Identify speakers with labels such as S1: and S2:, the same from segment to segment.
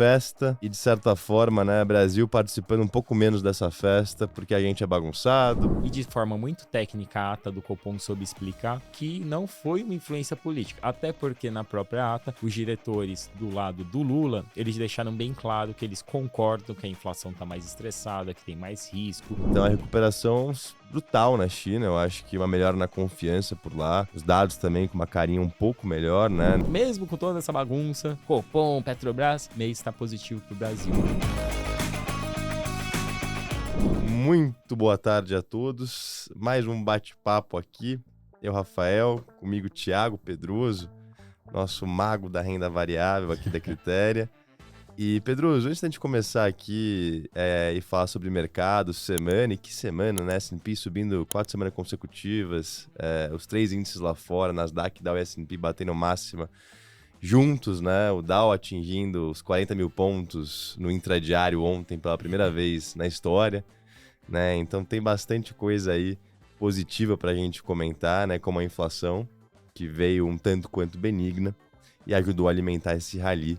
S1: festa e, de certa forma, né, Brasil participando um pouco menos dessa festa porque a gente é bagunçado.
S2: E de forma muito técnica, a ata do Copom soube explicar que não foi uma influência política. Até porque na própria ata, os diretores do lado do Lula, eles deixaram bem claro que eles concordam que a inflação está mais estressada, que tem mais risco.
S1: Então a recuperação brutal na China, eu acho que uma melhora na confiança por lá. Os dados também com uma carinha um pouco melhor, né?
S2: Mesmo com toda essa bagunça, Copom, Petrobras, mês está positivo pro Brasil.
S1: Muito boa tarde a todos. Mais um bate-papo aqui. Eu, Rafael, comigo Thiago Pedroso, nosso mago da renda variável aqui da Critéria. E, Pedroso, antes da gente começar aqui e falar sobre mercado, semana, e que semana, né? S&P subindo 4 semanas consecutivas, os 3 índices lá fora, Nasdaq, Dow e S&P batendo máxima juntos, né? O Dow atingindo os 40 mil pontos no intradiário ontem pela primeira vez na história, né? Então tem bastante coisa aí positiva para a gente comentar, né? Como a inflação, que veio um tanto quanto benigna e ajudou a alimentar esse rally,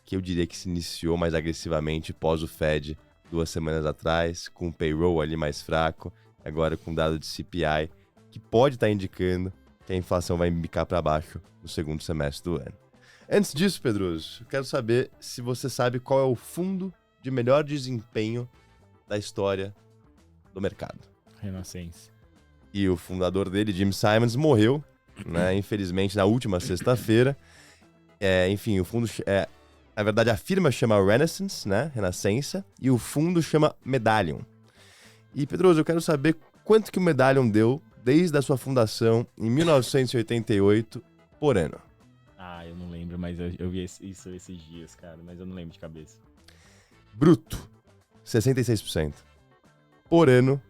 S1: que eu diria que se iniciou mais agressivamente pós o Fed 2 semanas atrás, com o payroll ali mais fraco, agora com dado de CPI, que pode estar indicando que a inflação vai bicar para baixo no segundo semestre do ano. Antes disso, Pedroso, eu quero saber se você sabe qual é o fundo de melhor desempenho da história do mercado.
S2: Renascença.
S1: E o fundador dele, Jim Simons, morreu, né, infelizmente, na última sexta-feira. Enfim, o fundo... Na verdade, a firma chama Renaissance, né? Renascença, e o fundo chama Medallion. E, Pedroso, eu quero saber quanto que o Medallion deu desde a sua fundação em 1988 por ano.
S2: Ah, eu não lembro, mas eu vi isso esses dias, cara, mas eu não lembro de cabeça.
S1: Bruto, 66%. Por ano,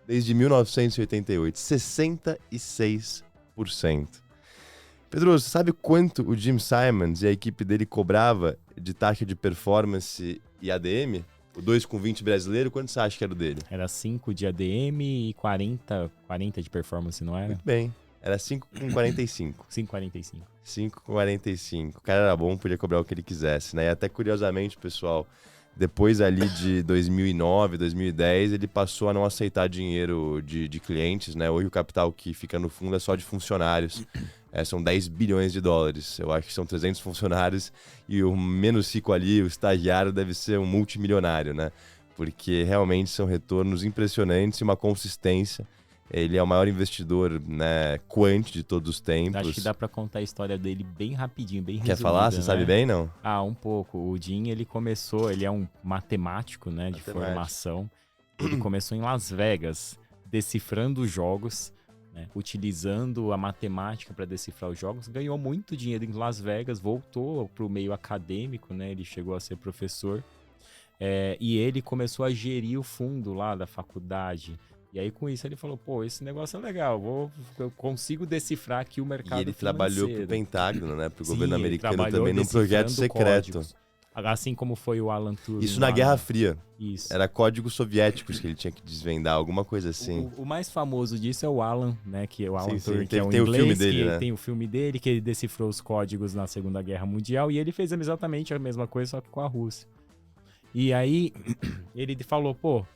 S1: desde 1988, 66%. Pedro, você sabe quanto o Jim Simons e a equipe dele cobrava de taxa de performance e ADM? O 2,20 brasileiro, quanto você acha que era o dele?
S2: Era 5 de ADM e 40 de performance, não era?
S1: Muito bem, era 5,45.
S2: 5,45.
S1: 5,45. O cara era bom, podia cobrar o que ele quisesse, né? E até curiosamente, pessoal, depois ali de 2009, 2010, ele passou a não aceitar dinheiro de clientes, né? Hoje o capital que fica no fundo é só de funcionários. São 10 bilhões de dólares. Eu acho que são 300 funcionários e o menos rico ali, o estagiário, deve ser um multimilionário, né? Porque realmente são retornos impressionantes e uma consistência. Ele é o maior investidor, né, quant de todos os tempos.
S2: Acho que dá pra contar a história dele bem rapidinho, bem resumida.
S1: Quer falar? Você sabe bem, não?
S2: Ah, um pouco. O Jim, ele é um matemático, né, de formação. Ele começou em Las Vegas, decifrando jogos, né, utilizando a matemática para decifrar os jogos. Ganhou muito dinheiro em Las Vegas, voltou pro meio acadêmico, né, ele chegou a ser professor. E ele começou a gerir o fundo lá da faculdade. E aí, com isso, ele falou, pô, esse negócio é legal, eu consigo decifrar aqui o mercado
S1: financeiro. E ele
S2: financeiro.
S1: Trabalhou pro Pentágono, né, pro
S2: Sim,
S1: governo americano também, num projeto secreto.
S2: Códigos. Assim como foi o Alan Turing.
S1: Isso na Guerra Fria.
S2: Isso.
S1: Era códigos soviéticos que ele tinha que desvendar, alguma coisa assim.
S2: O mais famoso disso é o Alan, né, que é o Alan Turing, que
S1: tem,
S2: é um
S1: tem
S2: inglês,
S1: o filme dele,
S2: que
S1: né?
S2: tem o filme dele, que ele decifrou os códigos na Segunda Guerra Mundial, e ele fez exatamente a mesma coisa, só que com a Rússia. E aí, ele falou, pô,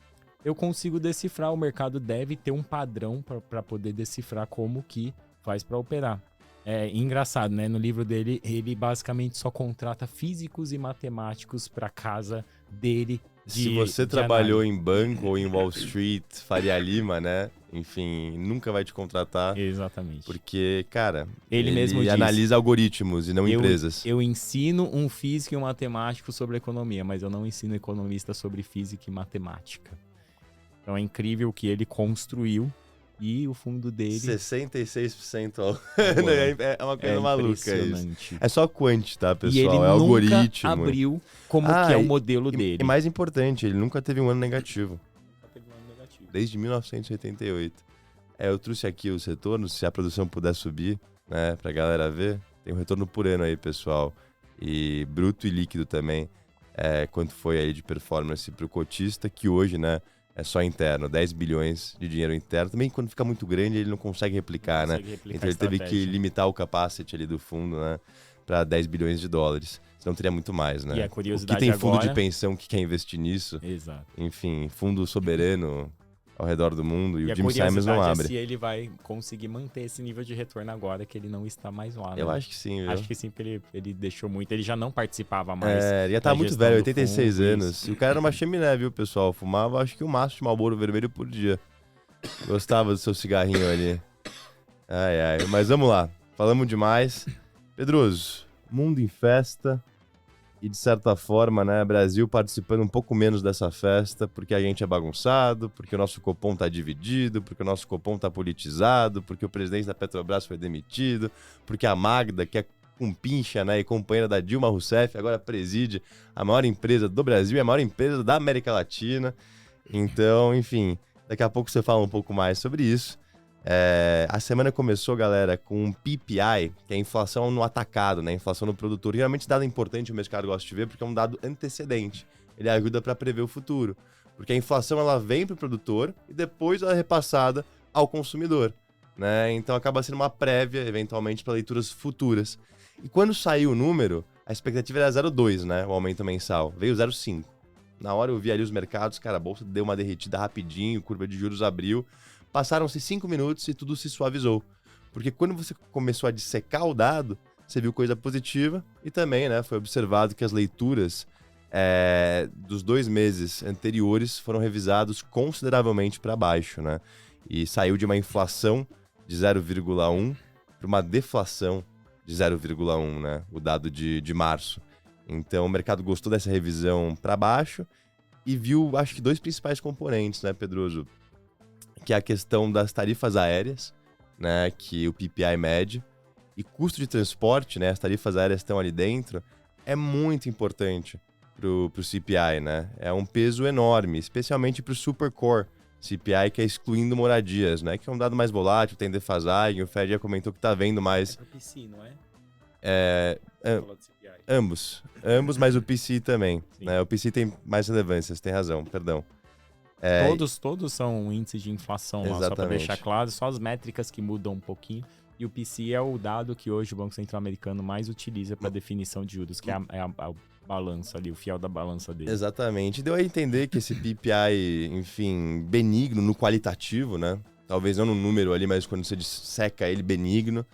S2: eu consigo decifrar, o mercado deve ter um padrão para poder decifrar como que faz para operar. É engraçado, né? No livro dele, ele basicamente só contrata físicos e matemáticos para casa dele.
S1: Se você trabalhou em banco ou em Wall Street, Faria Lima, né? Enfim, nunca vai te contratar.
S2: Exatamente.
S1: Porque, cara,
S2: ele mesmo disse,
S1: analisa algoritmos e não empresas.
S2: Eu ensino um físico e um matemático sobre economia, mas eu não ensino economista sobre física e matemática. Então é incrível o que ele construiu e o fundo dele...
S1: 66% ao ano, é uma coisa maluca isso. É só quant, tá, pessoal?
S2: E ele
S1: nunca algoritmo.
S2: Abriu como que é o modelo dele.
S1: E mais importante, ele nunca teve um ano negativo. Desde 1988. Eu trouxe aqui os retornos, se a produção puder subir, né, pra galera ver. Tem um retorno por ano aí, pessoal. E bruto e líquido também. Quanto foi aí de performance pro cotista, que hoje, né, é só interno, 10 bilhões de dinheiro interno. Também quando fica muito grande, ele não consegue replicar, né? Então ele teve que limitar o capacity ali do fundo, né, para 10 bilhões de dólares. senão teria muito mais, né?
S2: E a curiosidade
S1: o que tem fundo
S2: agora...
S1: de pensão que quer investir nisso.
S2: Exato.
S1: Enfim, fundo soberano ao redor do mundo e o
S2: a
S1: Jim Simons não abre.
S2: É se ele vai conseguir manter esse nível de retorno agora que ele não está mais lá, né?
S1: Eu acho que sim, viu?
S2: Acho que sim, porque ele deixou muito. Ele já não participava mais.
S1: Já tá muito velho, 86
S2: fundo,
S1: anos. E o cara era uma chaminé, viu, pessoal? Fumava, acho que um maço de Marlboro vermelho por dia. Gostava do seu cigarrinho ali. Mas vamos lá. Falamos demais. Pedroso, mundo em festa. E de certa forma, né, Brasil participando um pouco menos dessa festa, porque a gente é bagunçado, porque o nosso Copom tá dividido, porque o nosso Copom tá politizado, porque o presidente da Petrobras foi demitido, porque a Magda, que é compincha, né, e companheira da Dilma Rousseff, agora preside a maior empresa do Brasil e a maior empresa da América Latina. Então, enfim, daqui a pouco você fala um pouco mais sobre isso. A semana começou, galera, com um PPI, que é a inflação no atacado, né? Inflação no produtor. Geralmente, dado importante o mercado gosta de ver, porque é um dado antecedente. Ele ajuda para prever o futuro. Porque a inflação ela vem para o produtor e depois ela é repassada ao consumidor, né? Então acaba sendo uma prévia, eventualmente, para leituras futuras. E quando saiu o número, a expectativa era 0,2, né? O aumento mensal. Veio 0,5. Na hora eu vi ali os mercados, cara, a bolsa deu uma derretida rapidinho, curva de juros abriu. Passaram-se 5 minutos e tudo se suavizou. Porque quando você começou a dissecar o dado, você viu coisa positiva e também, né, foi observado que as leituras dos 2 meses anteriores foram revisados consideravelmente para baixo, né? E saiu de uma inflação de 0,1 para uma deflação de 0,1, né? O dado de março. Então o mercado gostou dessa revisão para baixo e viu, acho que 2 principais componentes, né, Pedroso? Que é a questão das tarifas aéreas, né, que o PPI mede, e custo de transporte, né, as tarifas aéreas estão ali dentro, é muito importante pro CPI, né? É um peso enorme, especialmente pro Supercore CPI, que é excluindo moradias, né, que é um dado mais volátil, tem defasagem, o Fed já comentou que tá vendo mais...
S2: É pro PC, não é?
S1: Ambos, mas o PCI também, né? O PCI tem mais relevância, você tem razão, perdão.
S2: Todos são índices de inflação lá, só para deixar claro, só as métricas que mudam um pouquinho. E o PCI é o dado que hoje o Banco Central Americano mais utiliza para definição de juros, que é a balança ali, o fiel da balança dele.
S1: Exatamente. Deu a entender que esse PPI, enfim, benigno no qualitativo, né? Talvez não no número ali, mas quando você disseca ele benigno,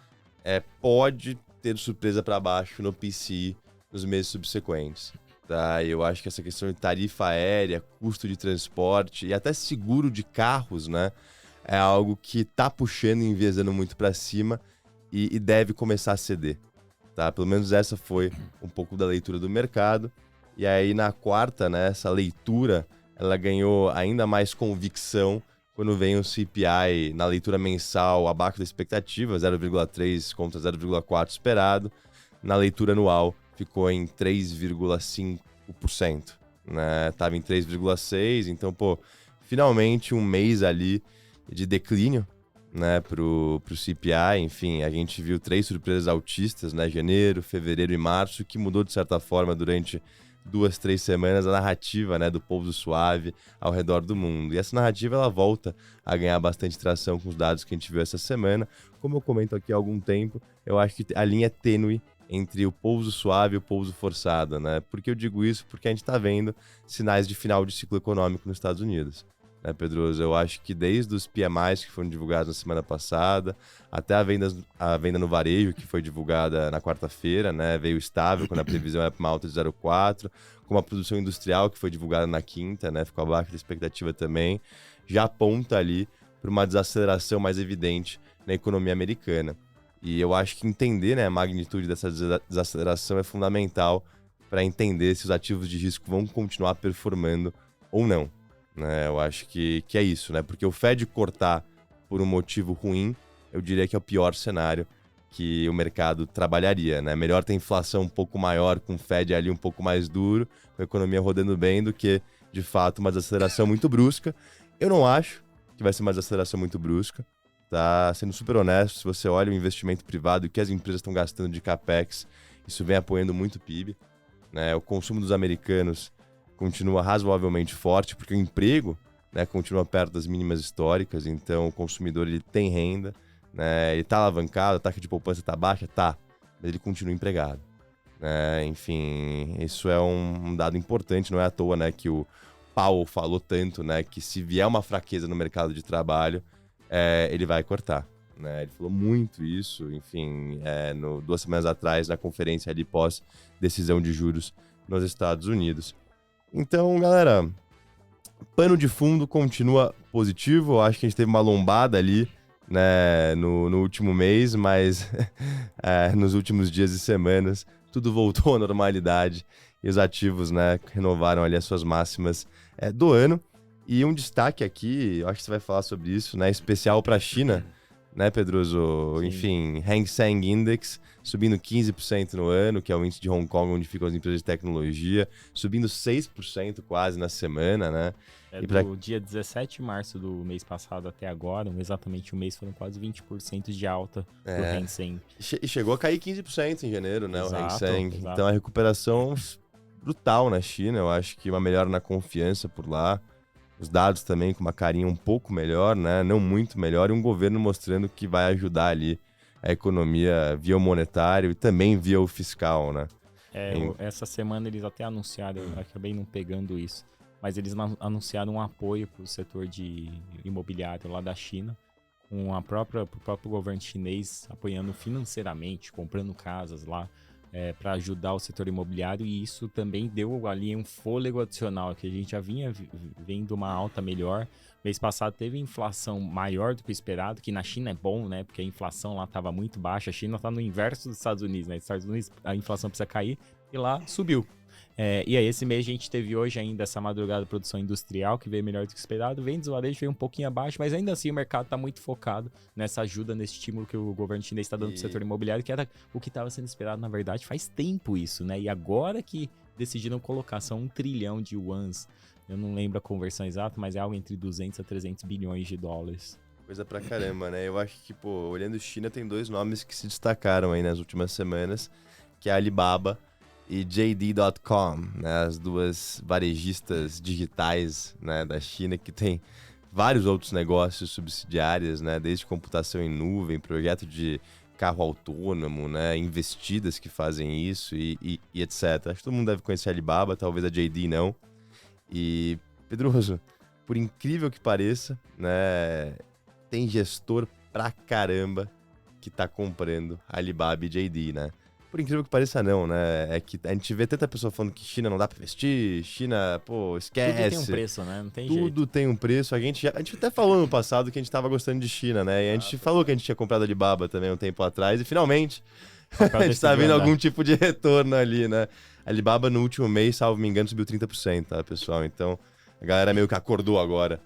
S1: pode ter surpresa para baixo no PCI nos meses subsequentes. Tá, eu acho que essa questão de tarifa aérea, custo de transporte e até seguro de carros, né, é algo que tá puxando e enviesando muito para cima e deve começar a ceder, tá? Pelo menos essa foi um pouco da leitura do mercado. E aí na quarta, né, essa leitura, ela ganhou ainda mais convicção quando vem o CPI na leitura mensal abaixo da expectativa, 0,3 contra 0,4 esperado. Na leitura anual ficou em 3,5%, né? Tava em 3,6%, então, finalmente um mês ali de declínio, né, pro CPI. Enfim, a gente viu 3 surpresas altistas, né, janeiro, fevereiro e março, que mudou de certa forma durante 2, 3 semanas a narrativa, né, do pouso suave ao redor do mundo. E essa narrativa ela volta a ganhar bastante tração com os dados que a gente viu essa semana. Como eu comento aqui há algum tempo, eu acho que a linha é tênue entre o pouso suave e o pouso forçado, né? Por que eu digo isso? Porque a gente está vendo sinais de final de ciclo econômico nos Estados Unidos, né, Pedroso? Eu acho que desde os PMIs que foram divulgados na semana passada, até a venda no varejo, que foi divulgada na quarta-feira, né, veio estável, quando a previsão é para uma alta de 0,4%, como a produção industrial, que foi divulgada na quinta, né, ficou abaixo da expectativa também, já aponta ali para uma desaceleração mais evidente na economia americana. E eu acho que entender, né, a magnitude dessa desaceleração é fundamental para entender se os ativos de risco vão continuar performando ou não, né? Eu acho que é isso, né? Porque o Fed cortar por um motivo ruim, eu diria que é o pior cenário que o mercado trabalharia, né? Melhor ter inflação um pouco maior, com o Fed ali um pouco mais duro, com a economia rodando bem, do que, de fato, uma desaceleração muito brusca. Eu não acho que vai ser uma desaceleração muito brusca. Tá sendo super honesto, se você olha o investimento privado e o que as empresas estão gastando de capex, isso vem apoiando muito o PIB, né? O consumo dos americanos continua razoavelmente forte, porque o emprego, né, continua perto das mínimas históricas, então o consumidor ele tem renda, né? Ele está alavancado, a taxa de poupança está baixa, tá, mas ele continua empregado, Enfim, isso é um dado importante, não é à toa, né, que o Powell falou tanto, né, que se vier uma fraqueza no mercado de trabalho, ele vai cortar. Né? Ele falou muito isso, enfim, 2 semanas atrás, na conferência ali pós-decisão de juros nos Estados Unidos. Então, galera, pano de fundo continua positivo. Eu acho que a gente teve uma lombada ali, né, no último mês, mas nos últimos dias e semanas tudo voltou à normalidade e os ativos, né, renovaram ali as suas máximas do ano. E um destaque aqui, eu acho que você vai falar sobre isso, né, especial para a China, né, Pedroso? Sim. Enfim, Hang Seng Index subindo 15% no ano, que é o índice de Hong Kong, onde ficam as empresas de tecnologia, subindo 6% quase na semana, né?
S2: Do dia 17 de março do mês passado até agora, exatamente um mês, foram quase 20% de alta do Hang Seng.
S1: E chegou a cair 15% em janeiro, né, o Hang Seng. Então a recuperação brutal na China, eu acho que uma melhora na confiança por lá. Os dados também com uma carinha um pouco melhor, né? Não muito melhor, e um governo mostrando que vai ajudar ali a economia via o monetário e também via o fiscal, né?
S2: Essa semana eles até anunciaram, eu acabei não pegando isso, mas eles anunciaram um apoio para o setor de imobiliário lá da China, com o próprio governo chinês apoiando financeiramente, comprando casas lá, para ajudar o setor imobiliário, e isso também deu ali um fôlego adicional, que a gente já vinha vendo uma alta melhor. Mês passado teve inflação maior do que o esperado, que na China é bom, né? Porque a inflação lá estava muito baixa. A China está no inverso dos Estados Unidos, né? Nos Estados Unidos a inflação precisa cair e lá subiu. E aí esse mês a gente teve hoje ainda essa madrugada produção industrial, que veio melhor do que esperado. Vendas, o varejo veio um pouquinho abaixo, mas ainda assim o mercado está muito focado nessa ajuda, nesse estímulo que o governo chinês está dando para o setor imobiliário, que era o que estava sendo esperado, na verdade, faz tempo isso, né? E agora que decidiram colocar, são 1 trilhão de yuans. Eu não lembro a conversão exata, mas é algo entre 200 a 300 bilhões de dólares.
S1: Coisa pra caramba, né? Eu acho que, olhando China, tem 2 nomes que se destacaram aí nas últimas semanas, que é a Alibaba e JD.com, né, as 2 varejistas digitais, né, da China, que tem vários outros negócios subsidiários, né, desde computação em nuvem, projeto de carro autônomo, né, investidas que fazem isso e etc. Acho que todo mundo deve conhecer a Alibaba, talvez a JD não. E, Pedroso, por incrível que pareça, né, tem gestor pra caramba que tá comprando a Alibaba e JD, né? Por incrível que pareça, não, né? É que a gente vê tanta pessoa falando que China não dá pra investir, China, esquece.
S2: Tudo tem um preço, né? Não tem jeito.
S1: Tudo tem um preço. A gente até falou no passado que a gente tava gostando de China, né? E a gente falou que a gente tinha comprado a Alibaba também um tempo atrás. E finalmente a gente tá vendo algum tipo de retorno ali, né? A Alibaba no último mês, salvo me engano, subiu 30%, tá, pessoal? Então a galera meio que acordou agora.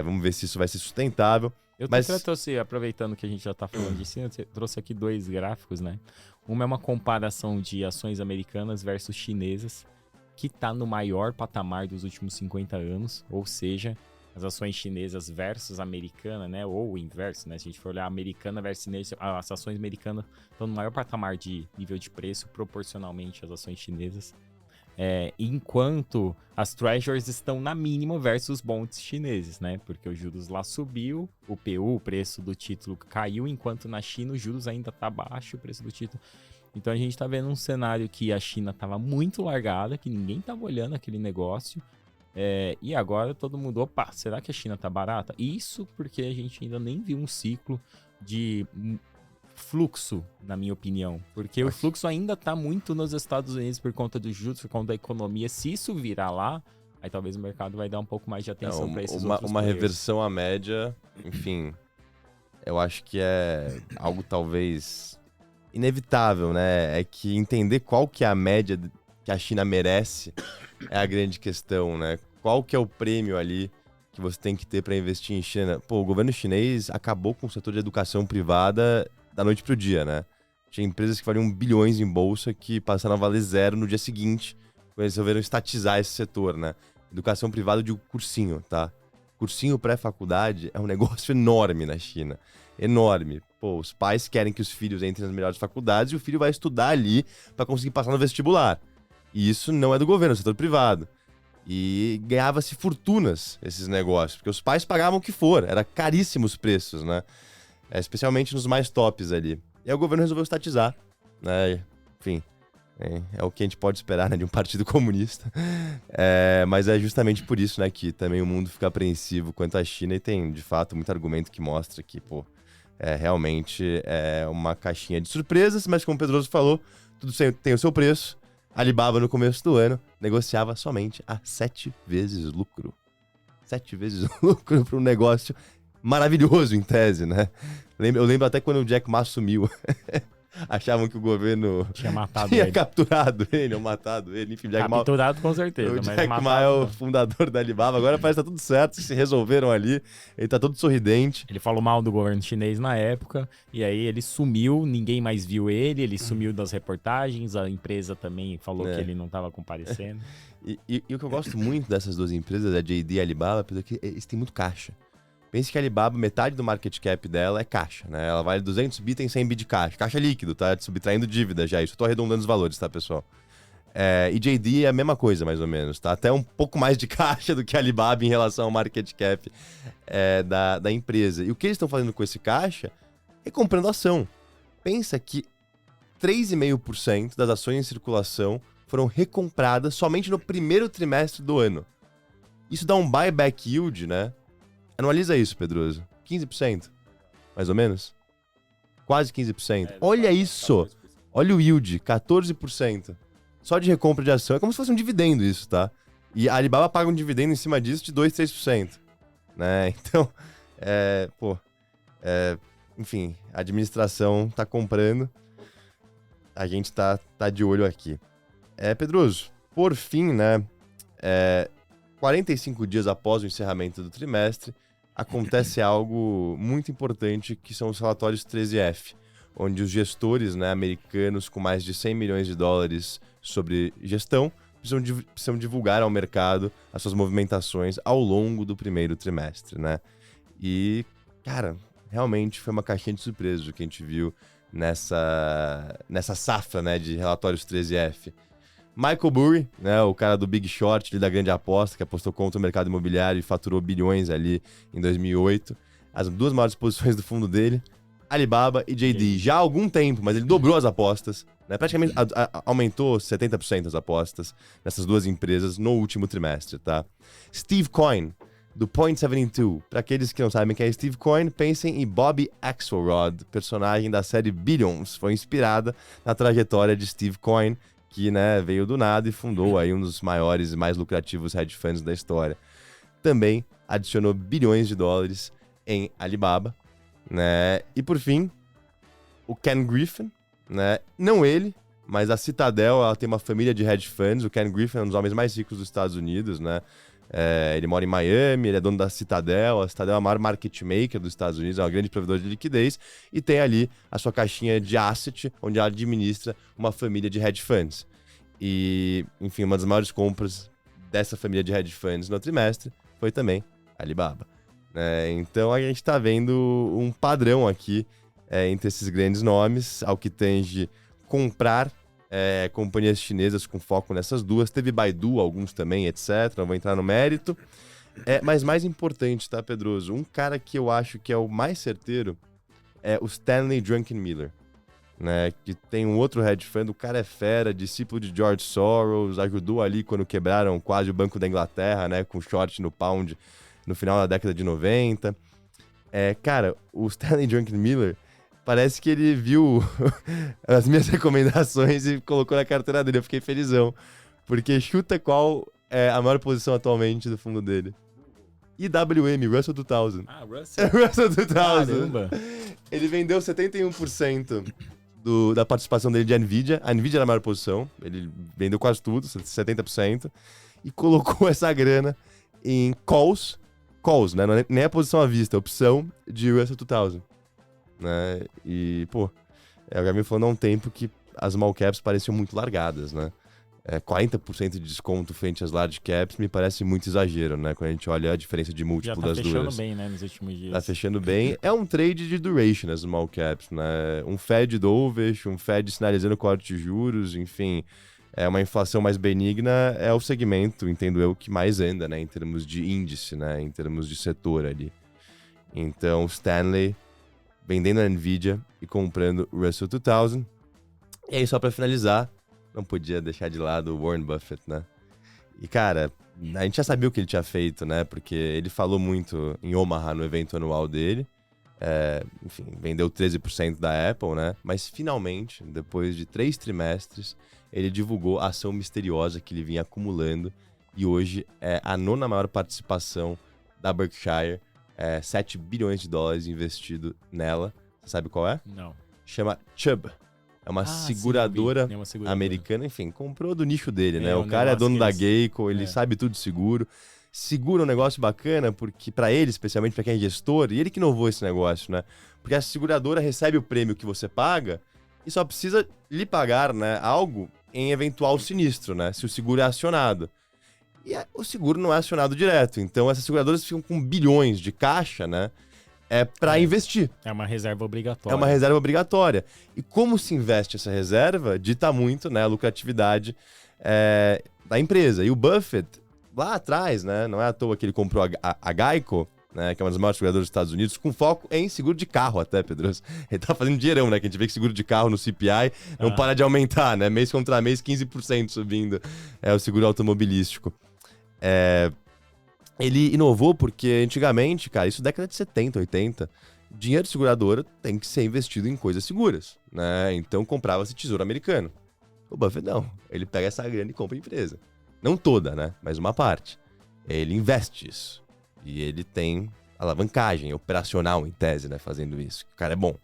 S1: Vamos ver se isso vai ser sustentável.
S2: Eu trouxe, aproveitando que a gente já tá falando disso, eu trouxe aqui 2 gráficos, né? Uma é uma comparação de ações americanas versus chinesas, que está no maior patamar dos últimos 50 anos, ou seja, as ações chinesas versus americana, né? Ou o inverso, né? Se a gente for olhar americana versus chinesa, as ações americanas estão no maior patamar de nível de preço proporcionalmente às ações chinesas. Enquanto as treasuries estão na mínima versus os bonds chineses, né? Porque os juros lá subiu, o PU, o preço do título, caiu, enquanto na China os juros ainda tá baixo, o preço do título. Então a gente tá vendo um cenário que a China tava muito largada, que ninguém tava olhando aquele negócio, e agora todo mundo, opa, será que a China tá barata? Isso porque a gente ainda nem viu um ciclo de fluxo, na minha opinião, porque o fluxo ainda tá muito nos Estados Unidos por conta dos juros, por conta da economia. Se isso virar lá, aí talvez o mercado vai dar um pouco mais de atenção para esses outros
S1: uma
S2: players.
S1: Reversão à média, enfim, eu acho que é algo talvez inevitável, né? É que entender qual que é a média que a China merece é a grande questão, né? Qual que é o prêmio ali que você tem que ter para investir em China? O governo chinês acabou com o setor de educação privada da noite pro dia, né? Tinha empresas que valiam bilhões em bolsa que passaram a valer 0 no dia seguinte, quando eles resolveram estatizar esse setor, né? Educação privada de cursinho, tá? Cursinho pré-faculdade é um negócio enorme na China. Enorme. Os pais querem que os filhos entrem nas melhores faculdades e o filho vai estudar ali para conseguir passar no vestibular. E isso não é do governo, é do setor privado. E ganhava-se fortunas esses negócios, porque os pais pagavam o que for, era caríssimos os preços, né? Especialmente nos mais tops ali. E aí o governo resolveu estatizar, né? Enfim, É o que a gente pode esperar, né, de um partido comunista. Mas é justamente por isso, né, que também o mundo fica apreensivo quanto à China e tem, de fato, muito argumento que mostra que, realmente é uma caixinha de surpresas, mas como o Pedroso falou, tudo tem o seu preço. Alibaba, no começo do ano, negociava somente a 7 vezes lucro. 7 vezes lucro para um negócio maravilhoso, em tese, né? Eu lembro até quando o Jack Ma sumiu. Achavam que o governo
S2: tinha matado
S1: tinha
S2: ele.
S1: capturado ele ou matado ele. Enfim, Jack Ma...
S2: Capturado com certeza.
S1: O Jack Ma é o fundador da Alibaba. Agora parece que tá tudo certo, se resolveram ali. Ele tá todo sorridente.
S2: Ele falou mal do governo chinês na época, e aí ele sumiu, ninguém mais viu ele sumiu das reportagens, a empresa também falou que ele não tava comparecendo.
S1: E o que eu gosto muito dessas duas empresas, a JD e a Alibaba, porque eles têm muito caixa. Pense que a Alibaba, metade do market cap dela é caixa, né? Ela vale 200 bi, tem 100 bi de caixa. Caixa líquido, tá? Subtraindo dívida já. Isso eu tô arredondando os valores, tá, pessoal? E JD é a mesma coisa, mais ou menos, tá? Até um pouco mais de caixa do que a Alibaba em relação ao market cap da empresa. E o que eles estão fazendo com esse caixa é comprando ação. Pensa que 3,5% das ações em circulação foram recompradas somente no primeiro trimestre do ano. Isso dá um buyback yield, né? Anualiza isso, Pedroso. 15%, mais ou menos. Quase 15%. Olha isso! Olha o yield, 14%. Só de recompra de ação. É como se fosse um dividendo isso, tá? E a Alibaba paga um dividendo em cima disso de 2, 3%. Né? Então, enfim, a administração tá comprando. A gente tá de olho aqui. Pedroso, por fim, né? 45 dias após o encerramento do trimestre, acontece algo muito importante, que são os relatórios 13F, onde os gestores, né, americanos com mais de 100 milhões de dólares sobre gestão precisam divulgar ao mercado as suas movimentações ao longo do primeiro trimestre, né? E, cara, realmente foi uma caixinha de surpresas o que a gente viu nessa safra, né, de relatórios 13F. Michael Burry, né, o cara do Big Short, da grande aposta, que apostou contra o mercado imobiliário e faturou bilhões ali em 2008. As duas maiores posições do fundo dele, Alibaba e JD. Já há algum tempo, mas ele dobrou as apostas, né, praticamente aumentou 70% as apostas nessas duas empresas no último trimestre, tá? Steve Coyne, do Point72. Para aqueles que não sabem quem é Steve Coyne, pensem em Bobby Axelrod, personagem da série Billions. Foi inspirada na trajetória de Steve Coyne, que, né, veio do nada e fundou aí um dos maiores e mais lucrativos hedge funds da história. Também adicionou bilhões de dólares em Alibaba, né? E por fim, o Ken Griffin, né? Não ele, mas a Citadel, ela tem uma família de hedge funds. O Ken Griffin é um dos homens mais ricos dos Estados Unidos, né? Ele mora em Miami, ele é dono da Citadel. A Citadel é a maior market maker dos Estados Unidos, é uma grande provedora de liquidez, e tem ali a sua caixinha de asset, onde ela administra uma família de hedge funds. E, enfim, uma das maiores compras dessa família de hedge funds no trimestre foi também Alibaba. Então a gente está vendo um padrão aqui entre esses grandes nomes, ao que tange comprar companhias chinesas com foco nessas duas. Teve Baidu, alguns também, etc. Não vou entrar no mérito. Mas mais importante, tá, Pedroso? Um cara que eu acho que é o mais certeiro é o Stanley Druckenmiller, né? Que tem um outro hedge fund. O cara é fera, discípulo de George Soros, ajudou ali quando quebraram quase o Banco da Inglaterra, né? Com short no pound no final da década de 90. Cara, o Stanley Druckenmiller parece que ele viu as minhas recomendações e colocou na carteira dele. Eu fiquei felizão. Porque chuta qual é a maior posição atualmente do fundo dele. IWM, Russell 2000.
S2: Ah, Russell.
S1: Russell 2000.
S2: Caramba.
S1: Ele vendeu 71% da participação dele de Nvidia. A Nvidia era a maior posição. Ele vendeu quase tudo, 70%. E colocou essa grana em calls, né? Não é nem a posição à vista, a opção de Russell 2000. Né? E, o Gabriel falou há um tempo que as small caps pareciam muito largadas, né? 40% de desconto frente às large caps me parece muito exagero, né? Quando a gente olha a diferença de múltiplo das duas.
S2: Já tá fechando bem, né, nos últimos dias.
S1: Tá fechando bem. É um trade de duration as small caps, né? Um Fed dovish, um Fed sinalizando corte de juros, enfim. Uma inflação mais benigna é o segmento, entendo eu, que mais anda, né? Em termos de índice, né? Em termos de setor ali. Então, Stanley vendendo a Nvidia e comprando o Russell 2000. E aí, só para finalizar, não podia deixar de lado o Warren Buffett, né? E, cara, a gente já sabia o que ele tinha feito, né? Porque ele falou muito em Omaha no evento anual dele. Enfim, vendeu 13% da Apple, né? Mas finalmente, depois de 3 trimestres, ele divulgou a ação misteriosa que ele vinha acumulando. E hoje é a 9ª maior participação da Berkshire. 7 bilhões de dólares investido nela. Você sabe qual é?
S2: Não.
S1: Chama Chubb. É uma seguradora americana, enfim, comprou do nicho dele, né? O cara é dono da Geico, ele sabe tudo de seguro. Seguro é um negócio bacana, porque para ele, especialmente para quem é gestor, e ele que inovou esse negócio, né? Porque a seguradora recebe o prêmio que você paga e só precisa lhe pagar, né, algo em eventual sinistro, né? Se o seguro é acionado. E o seguro não é acionado direto, então essas seguradoras ficam com bilhões de caixa, né? Para investir.
S2: É uma reserva obrigatória.
S1: É uma reserva obrigatória. E como se investe essa reserva, dita muito, né, a lucratividade da empresa. E o Buffett, lá atrás, né, não é à toa que ele comprou a Geico, né, que é uma das maiores seguradoras dos Estados Unidos, com foco em seguro de carro até, Pedroso. Ele tá fazendo dinheirão, né, que a gente vê que seguro de carro no CPI não para de aumentar, né, mês contra mês, 15% subindo o seguro automobilístico. Ele inovou porque antigamente, cara, isso década de 70, 80, dinheiro de seguradora tem que ser investido em coisas seguras, né? Então comprava-se tesouro americano. O Buffett não, ele pega essa grana e compra a empresa. Não toda, né? Mas uma parte. Ele investe isso. E ele tem alavancagem operacional em tese, né? Fazendo isso. O cara é bom.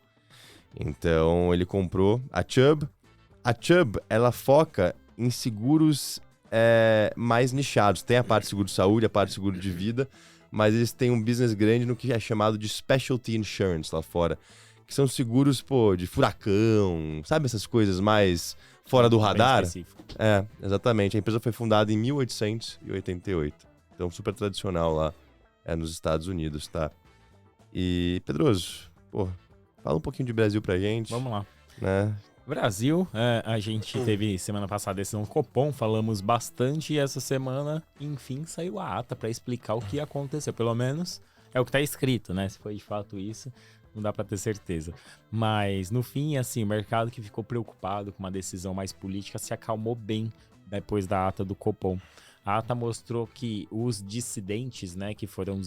S1: Então ele comprou a Chubb. A Chubb, ela foca em seguros mais nichados. Tem a parte de seguro de saúde, a parte de seguro de vida, mas eles têm um business grande no que é chamado de specialty insurance lá fora, que são seguros, de furacão, sabe essas coisas mais fora do radar? Exatamente. A empresa foi fundada em 1888. Então, super tradicional lá nos Estados Unidos, tá? E, Pedroso, fala um pouquinho de Brasil pra gente.
S2: Vamos lá.
S1: Né?
S2: Brasil, a gente teve semana passada a decisão do Copom, falamos bastante e essa semana, enfim, saiu a ata para explicar o que aconteceu. Pelo menos é o que tá escrito, né? Se foi de fato isso, não dá para ter certeza. Mas, no fim, assim, o mercado que ficou preocupado com uma decisão mais política se acalmou bem depois da ata do Copom. A ata mostrou que os dissidentes, né, que foram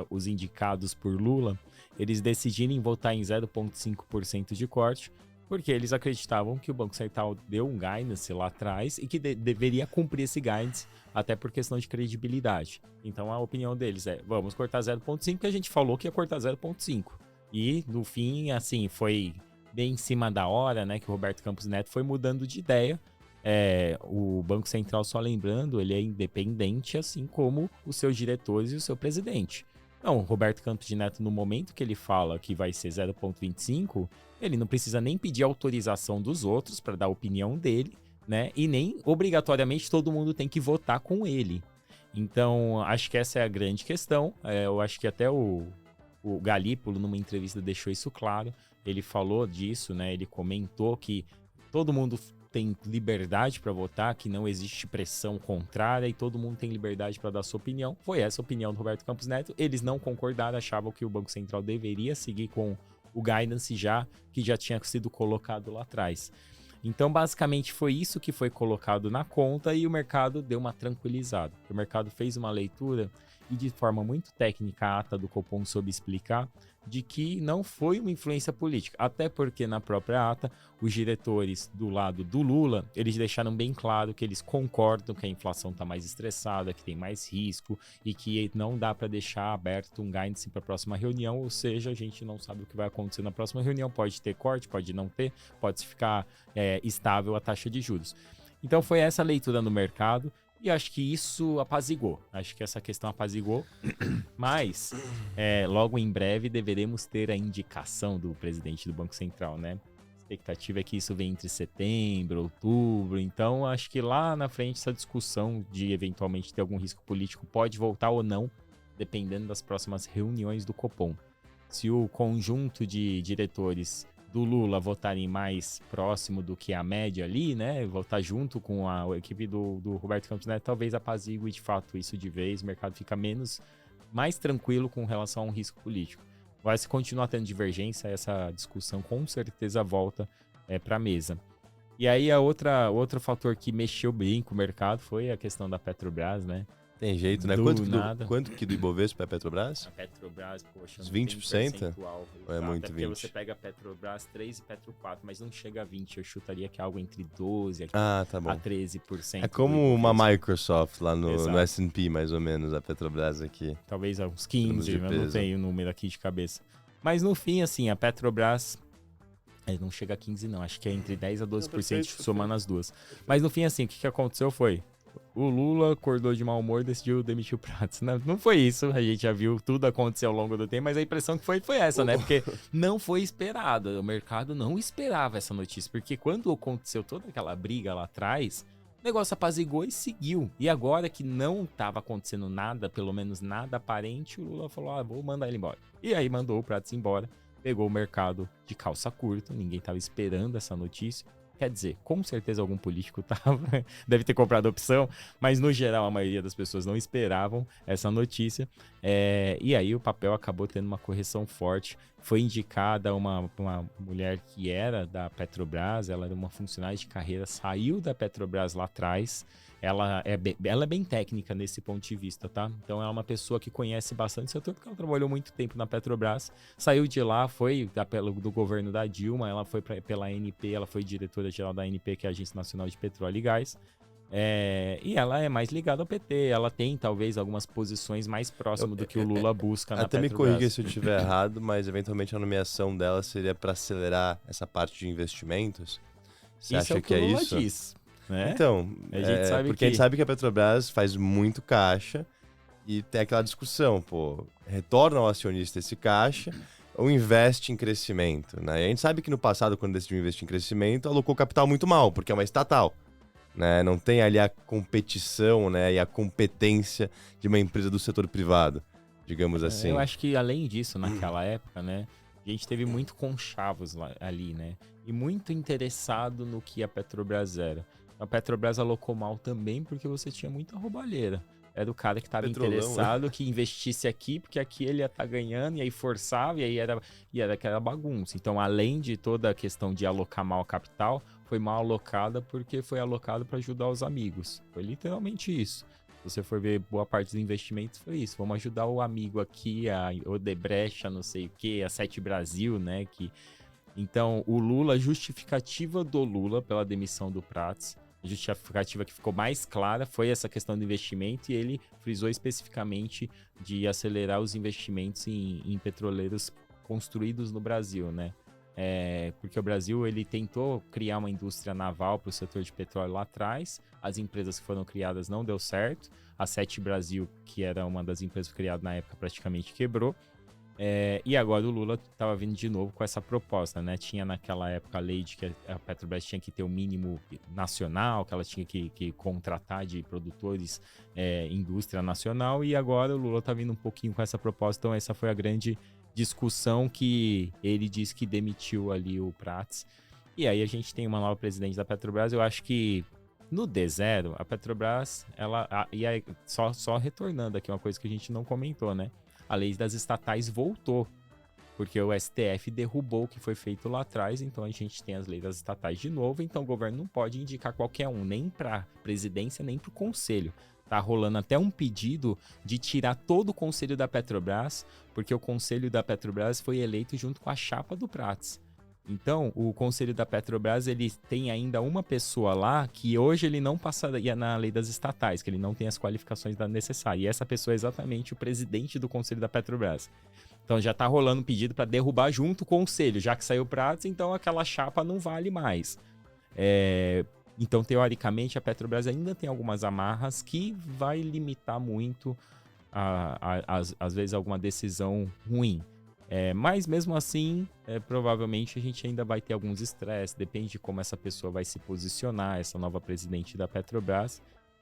S2: os indicados por Lula, eles decidirem votar em 0,5% de corte, porque eles acreditavam que o Banco Central deu um guidance lá atrás e que deveria cumprir esse guidance, até por questão de credibilidade. Então a opinião deles vamos cortar 0,5, porque a gente falou que ia cortar 0,5. E no fim, assim, foi bem em cima da hora, né, que o Roberto Campos Neto foi mudando de ideia. O Banco Central, só lembrando, ele é independente, assim como os seus diretores e o seu presidente. Então, o Roberto Campos Neto, no momento que ele fala que vai ser 0,25, ele não precisa nem pedir autorização dos outros para dar a opinião dele, né? E nem, obrigatoriamente, todo mundo tem que votar com ele. Então, acho que essa é a grande questão. Eu acho que até o Galípolo, numa entrevista, deixou isso claro. Ele falou disso, né? Ele comentou que todo mundo tem liberdade para votar, que não existe pressão contrária e todo mundo tem liberdade para dar sua opinião. Foi essa a opinião do Roberto Campos Neto. Eles não concordaram, achavam que o Banco Central deveria seguir com o guidance que já tinha sido colocado lá atrás. Então, basicamente, foi isso que foi colocado na conta e o mercado deu uma tranquilizada. O mercado fez uma leitura e, de forma muito técnica, a ata do Copom soube explicar de que não foi uma influência política. Até porque, na própria ata, os diretores do lado do Lula, eles deixaram bem claro que eles concordam que a inflação está mais estressada, que tem mais risco e que não dá para deixar aberto um guidance para a próxima reunião, ou seja, a gente não sabe o que vai acontecer na próxima reunião, pode ter corte, pode não ter, pode ficar estável a taxa de juros. Então foi essa a leitura no mercado e acho que isso apaziguou, acho que essa questão apaziguou, mas logo em breve deveremos ter a indicação do presidente do Banco Central, né? A expectativa é que isso venha entre setembro, outubro, então acho que lá na frente essa discussão de eventualmente ter algum risco político pode voltar ou não, dependendo das próximas reuniões do Copom. Se o conjunto de diretores do Lula votarem mais próximo do que a média ali, né, votar junto com a equipe do Roberto Campos Neto, talvez apazigue de fato isso de vez, o mercado fica mais tranquilo com relação a um risco político. Vai se continuar tendo divergência, essa discussão com certeza volta para a mesa. E aí, outro fator que mexeu bem com o mercado foi a questão da Petrobras, né?
S1: Tem jeito, né? Quanto que do Ibovespa é a Petrobras?
S2: A Petrobras, poxa,
S1: Uns
S2: não tem
S1: 20%?
S2: percentual.
S1: Ou é muito
S2: porque
S1: 20?
S2: você pega a Petrobras 3 e Petro 4, mas não chega a 20. Eu chutaria que é algo entre 12
S1: tá bom.
S2: a 13%.
S1: É como uma Microsoft lá no
S2: Exato.
S1: S&P, mais ou menos, a Petrobras aqui.
S2: Talvez uns 15,
S1: de
S2: eu não
S1: peso.
S2: tenho o número aqui de cabeça. Mas no fim, assim, a Petrobras... não chega a 15 não, acho que é entre 10 a 12% somando as duas. Mas no fim, assim, o que aconteceu foi... O Lula acordou de mau humor e decidiu demitir o Prats. Não foi isso, a gente já viu tudo acontecer ao longo do tempo, mas a impressão que foi essa, né? Porque não foi esperado, o mercado não esperava essa notícia, porque quando aconteceu toda aquela briga lá atrás, o negócio apazigou e seguiu. E agora que não estava acontecendo nada, pelo menos nada aparente, o Lula falou, vou mandar ele embora. E aí mandou o Prats embora, pegou o mercado de calça curta, ninguém estava esperando essa notícia. Quer dizer, com certeza algum político deve ter comprado a opção, mas no geral a maioria das pessoas não esperavam essa notícia. E aí o papel acabou tendo uma correção forte. Foi indicada uma mulher que era da Petrobras, ela era uma funcionária de carreira, saiu da Petrobras lá atrás. Ela é bem técnica nesse ponto de vista, tá? Então é uma pessoa que conhece bastante o setor, porque ela trabalhou muito tempo na Petrobras, saiu de lá, foi do governo da Dilma, ela foi pela ANP, ela foi diretora-geral da ANP, que é a Agência Nacional de Petróleo e Gás, e ela é mais ligada ao PT, ela tem talvez algumas posições mais próximas do que o Lula busca na Petrobras.
S1: Até me corrija se eu estiver errado, mas eventualmente a nomeação dela seria para acelerar essa parte de investimentos? Você acha que é
S2: o Lula
S1: isso?
S2: diz. Né?
S1: Então,
S2: a gente
S1: sabe que a Petrobras faz muito caixa e tem aquela discussão, retorna ao acionista esse caixa ou investe em crescimento, né? E a gente sabe que no passado, quando decidiu investir em crescimento, alocou capital muito mal, porque é uma estatal, né? Não tem ali a competição, né, e a competência de uma empresa do setor privado, digamos assim.
S2: Eu acho que além disso, naquela época, né, a gente teve muito conchavos ali, né? E muito interessado no que a Petrobras era. A Petrobras alocou mal também porque você tinha muita roubalheira. Era o cara que estava interessado que investisse aqui, porque aqui ele ia estar ganhando, e aí forçava, e aí era aquela bagunça. Então, além de toda a questão de alocar mal capital, foi mal alocada porque foi alocado para ajudar os amigos. Foi literalmente isso. Se você for ver, boa parte dos investimentos foi isso. Vamos ajudar o amigo aqui, a Odebrecht, a não sei o quê, a Sete Brasil, né? Então, o Lula, a justificativa do Lula pela demissão do Prats, a justificativa que ficou mais clara foi essa questão do investimento, e ele frisou especificamente de acelerar os investimentos em petroleiros construídos no Brasil, né? Porque o Brasil ele tentou criar uma indústria naval para o setor de petróleo lá atrás, as empresas que foram criadas não deu certo, a Sete Brasil, que era uma das empresas criadas na época, praticamente quebrou. E agora o Lula estava vindo de novo com essa proposta, né? Tinha naquela época a lei de que a Petrobras tinha que ter um mínimo nacional, que ela tinha que contratar de produtores, indústria nacional, e agora o Lula está vindo um pouquinho com essa proposta. Então essa foi a grande discussão que ele disse que demitiu ali o Prats. E aí a gente tem uma nova presidente da Petrobras. Eu acho que no D0, a Petrobras, e aí, só retornando aqui uma coisa que a gente não comentou, né? A lei das estatais voltou, porque o STF derrubou o que foi feito lá atrás, então a gente tem as leis das estatais de novo, então o governo não pode indicar qualquer um, nem para presidência, nem para o conselho. Tá rolando até um pedido de tirar todo o conselho da Petrobras, porque o conselho da Petrobras foi eleito junto com a chapa do Prats. Então, o conselho da Petrobras, ele tem ainda uma pessoa lá que hoje ele não passaria na lei das estatais, que ele não tem as qualificações necessárias. E essa pessoa é exatamente o presidente do conselho da Petrobras. Então, já tá rolando um pedido para derrubar junto o conselho. Já que saiu o Prats, então aquela chapa não vale mais. Então, teoricamente, a Petrobras ainda tem algumas amarras que vai limitar muito, às vezes, alguma decisão ruim. Mas mesmo assim, provavelmente a gente ainda vai ter alguns estresses, depende de como essa pessoa vai se posicionar, essa nova presidente da Petrobras.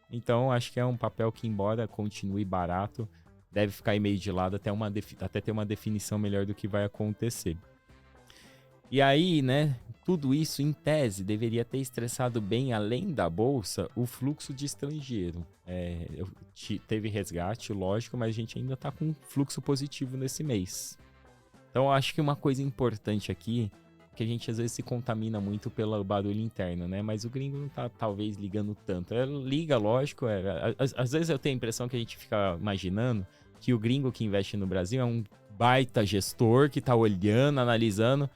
S2: Então, acho que é um papel que, embora continue barato, deve ficar aí meio de lado até ter uma definição melhor do que vai acontecer. E aí, né, tudo isso, em tese, deveria ter estressado bem, além da Bolsa, o fluxo de estrangeiro. Teve resgate, lógico, mas a gente ainda está com fluxo positivo nesse mês. Então, eu acho que uma coisa importante aqui, que a gente às vezes se contamina muito pelo barulho interno, né? Mas o gringo não tá, talvez, ligando tanto. Liga, lógico, às vezes eu tenho a impressão que a gente fica imaginando que o gringo que investe no Brasil é um baita gestor que tá olhando, analisando.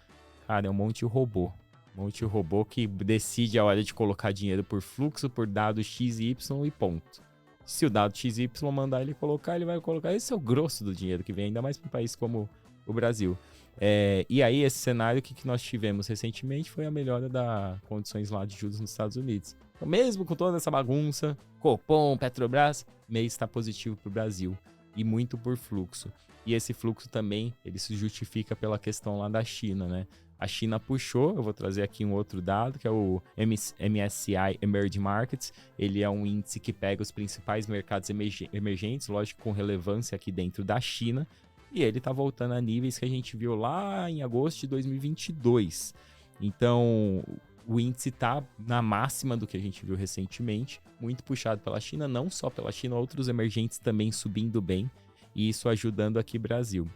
S2: Cara, é um monte de robô. Um monte de robô que decide a hora de colocar dinheiro por fluxo, por dado X e Y e ponto. Se o dado X e Y mandar ele colocar, ele vai colocar. Esse é o grosso do dinheiro que vem, ainda mais para um país como o Brasil. E aí, esse cenário que nós tivemos recentemente foi a melhora das condições lá de juros nos Estados Unidos. Então, mesmo com toda essa bagunça, Copom, Petrobras, mês está positivo para o Brasil. E muito por fluxo. E esse fluxo também, ele se justifica pela questão lá da China, né? A China puxou, eu vou trazer aqui um outro dado, que é o MSCI Emerging Markets. Ele é um índice que pega os principais mercados emergentes, lógico, com relevância aqui dentro da China. E ele está voltando a níveis que a gente viu lá em agosto de 2022. Então, o índice está na máxima do que a gente viu recentemente, muito puxado pela China, não só pela China, outros emergentes também subindo bem, e isso ajudando aqui o Brasil.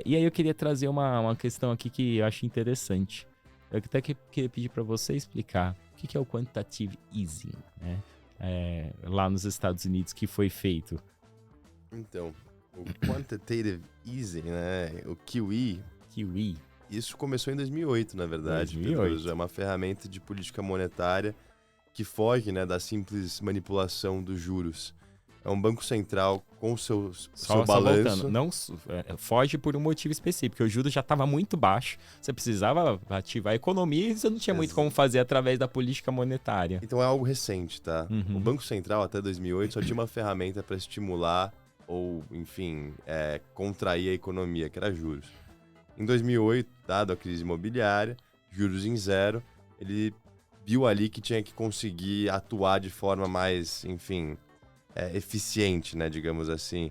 S2: E aí eu queria trazer uma questão aqui que eu acho interessante. Eu até queria pedir para você explicar o que é o Quantitative Easing, né? Lá nos Estados Unidos, que foi feito.
S1: Então, o Quantitative Easing, né? O QE. Isso começou em 2008, na verdade.
S2: 2008.
S1: É uma ferramenta de política monetária que foge, né, da simples manipulação dos juros. É um banco central com seu balanço.
S2: Não, foge por um motivo específico, porque o juros já estava muito baixo, você precisava ativar a economia e você não tinha muito como fazer através da política monetária.
S1: Então é algo recente, tá?
S2: Uhum.
S1: O Banco Central, até 2008, só tinha uma ferramenta para estimular ou, enfim, contrair a economia, que era juros. Em 2008, dado a crise imobiliária, juros em zero, ele viu ali que tinha que conseguir atuar de forma mais, enfim, eficiente, né, digamos assim.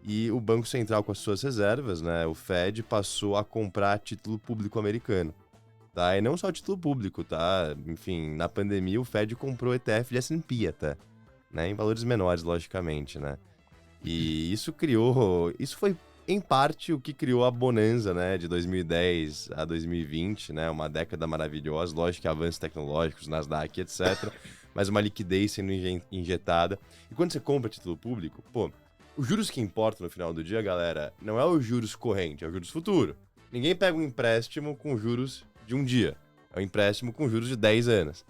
S1: E o Banco Central, com as suas reservas, né, o Fed, passou a comprar título público americano. Tá? E não só título público, tá? Enfim, na pandemia o Fed comprou ETF de S&P até, né, em valores menores, logicamente, né. E isso foi em parte o que criou a bonanza, né, de 2010 a 2020, né, uma década maravilhosa, lógico que avanços tecnológicos, Nasdaq, etc., mas uma liquidez sendo injetada. E quando você compra título público, os juros que importam no final do dia, galera, não é os juros corrente, é os juros futuro. Ninguém pega um empréstimo com juros de um dia, é um empréstimo com juros de 10 anos,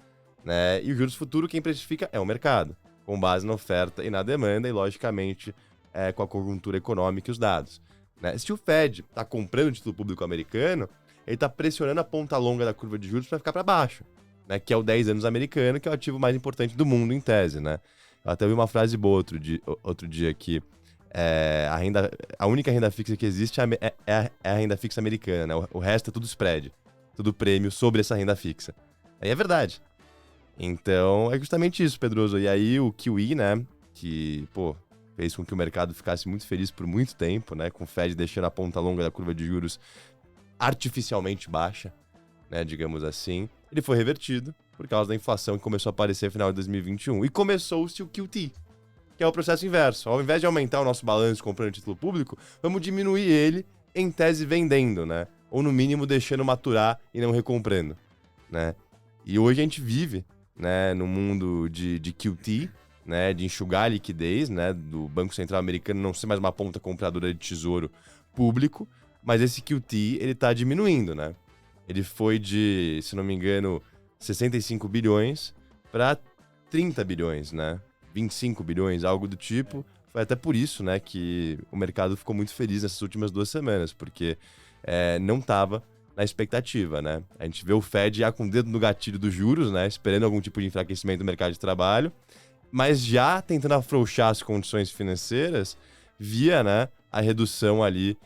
S1: né, e os juros futuro quem precifica é o mercado, com base na oferta e na demanda e, logicamente, com a conjuntura econômica e os dados. Né? Se o Fed está comprando título público americano, ele está pressionando a ponta longa da curva de juros para ficar para baixo, né? Que é o 10 anos americano, que é o ativo mais importante do mundo, em tese. Né? Eu até vi uma frase boa outro dia que a única renda fixa que existe é a renda fixa americana. Né? O resto é tudo spread, tudo prêmio sobre essa renda fixa. Aí é verdade. Então, é justamente isso, Pedroso. E aí o QE, né, que, fez com que o mercado ficasse muito feliz por muito tempo, né? Com o Fed deixando a ponta longa da curva de juros artificialmente baixa, né? Digamos assim. Ele foi revertido por causa da inflação que começou a aparecer no final de 2021. E começou-se o QT, que é o processo inverso. Ao invés de aumentar o nosso balanço comprando título público, vamos diminuir ele, em tese, vendendo, né? Ou, no mínimo, deixando maturar e não recomprando, né? E hoje a gente vive, né, no mundo de QT, né, de enxugar a liquidez, né, do Banco Central americano não ser mais uma ponta compradora de tesouro público, mas esse QT, ele tá diminuindo, né? Ele foi de, se não me engano, 65 bilhões para 30 bilhões, né? 25 bilhões, algo do tipo. Foi até por isso, né, que o mercado ficou muito feliz nessas últimas 2 semanas, porque não tava na expectativa, né? A gente vê o Fed já com o dedo no gatilho dos juros, né, esperando algum tipo de enfraquecimento do mercado de trabalho, mas já tentando afrouxar as condições financeiras via, né, a redução ali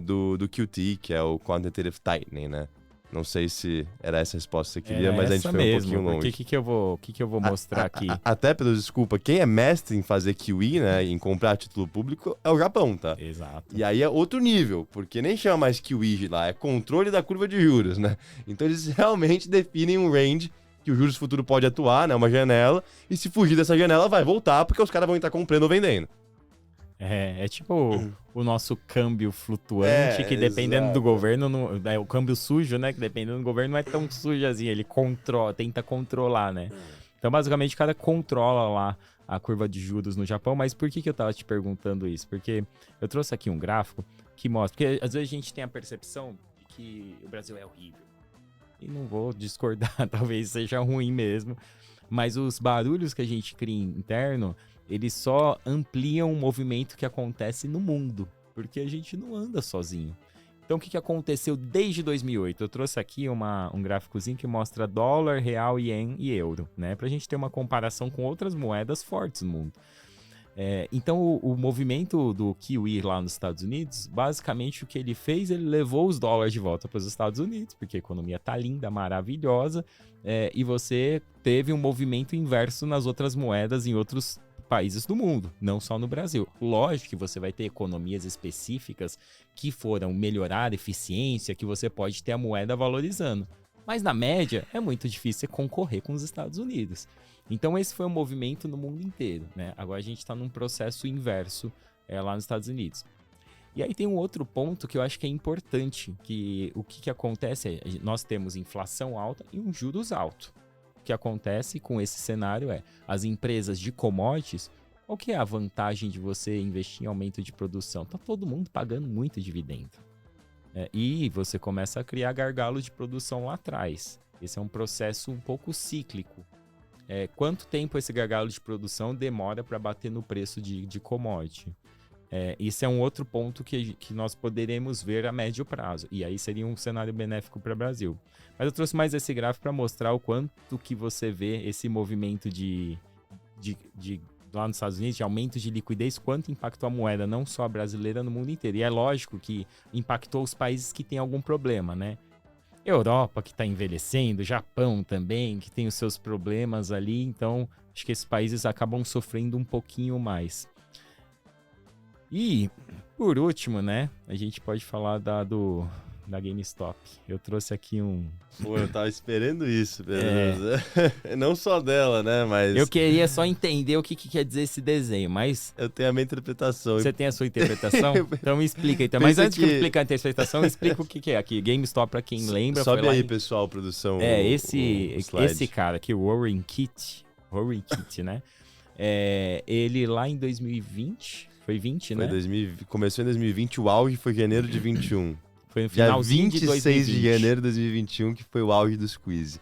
S1: do QT, que é o Quantitative Tightening, né? Não sei se era essa a resposta que você queria, mas a gente foi um pouquinho longe.
S2: O que eu vou mostrar aqui?
S1: Até, Pedro, desculpa, quem é mestre em fazer QE, né, em comprar título público, é o Japão, tá?
S2: Exato.
S1: E aí é outro nível, porque nem chama mais QE lá, é controle da curva de juros, né? Então eles realmente definem um range que o juros futuro pode atuar, né, uma janela, e se fugir dessa janela vai voltar, porque os caras vão estar comprando ou vendendo.
S2: É tipo o nosso câmbio flutuante, que dependendo do governo, o câmbio sujo, né? Que dependendo do governo não é tão sujo assim, ele tenta controlar, né? Então, basicamente, o cara controla lá a curva de juros no Japão. Mas por que eu tava te perguntando isso? Porque eu trouxe aqui um gráfico que mostra... Porque às vezes a gente tem a percepção de que o Brasil é horrível. E não vou discordar, talvez seja ruim mesmo. Mas os barulhos que a gente cria interno, eles só ampliam o movimento que acontece no mundo. Porque a gente não anda sozinho. Então, o que aconteceu desde 2008? Eu trouxe aqui um gráficozinho que mostra dólar, real, ien e euro, né? Pra gente ter uma comparação com outras moedas fortes no mundo. Então, o movimento do Kiwi lá nos Estados Unidos, basicamente o que ele fez, ele levou os dólares de volta para os Estados Unidos, porque a economia tá linda, maravilhosa, e você teve um movimento inverso nas outras moedas em outros países do mundo, não só no Brasil. Lógico que você vai ter economias específicas que foram melhorar a eficiência, que você pode ter a moeda valorizando. Mas na média, é muito difícil você concorrer com os Estados Unidos. Então esse foi um movimento no mundo inteiro, né? Agora a gente está num processo inverso lá nos Estados Unidos. E aí tem um outro ponto que eu acho que é importante, que o que acontece é, nós temos inflação alta e um juros alto. O que acontece com esse cenário é, as empresas de commodities, qual que é a vantagem de você investir em aumento de produção? Tá todo mundo pagando muito dividendo. E você começa a criar gargalo de produção lá atrás. Esse é um processo um pouco cíclico. Quanto tempo esse gargalo de produção demora para bater no preço de commodity? Isso é um outro ponto que nós poderemos ver a médio prazo. E aí seria um cenário benéfico para o Brasil. Mas eu trouxe mais esse gráfico para mostrar o quanto que você vê esse movimento lá nos Estados Unidos, de aumento de liquidez, quanto impactou a moeda, não só a brasileira, no mundo inteiro. E é lógico que impactou os países que têm algum problema, né? Europa, que está envelhecendo, Japão também, que tem os seus problemas ali. Então, acho que esses países acabam sofrendo um pouquinho mais. E, por último, né, a gente pode falar da GameStop. Eu trouxe aqui um...
S1: Pô, eu tava esperando isso, beleza. Não só dela, né, mas...
S2: Eu queria só entender o que quer dizer esse desenho, mas...
S1: Eu tenho a minha interpretação.
S2: Você tem a sua interpretação? Então me explica. Então. Mas antes de eu explicar a interpretação, explica o que é aqui. GameStop, pra quem lembra...
S1: Sobe aí, pessoal, produção.
S2: Esse cara aqui, o Warren Kitt, né? Ele lá em 2020... Foi 20, né?
S1: Começou em 2020, o auge foi janeiro de 21.
S2: Foi no finalzinho
S1: de 26 de janeiro de 2021 que foi o auge dos quiz.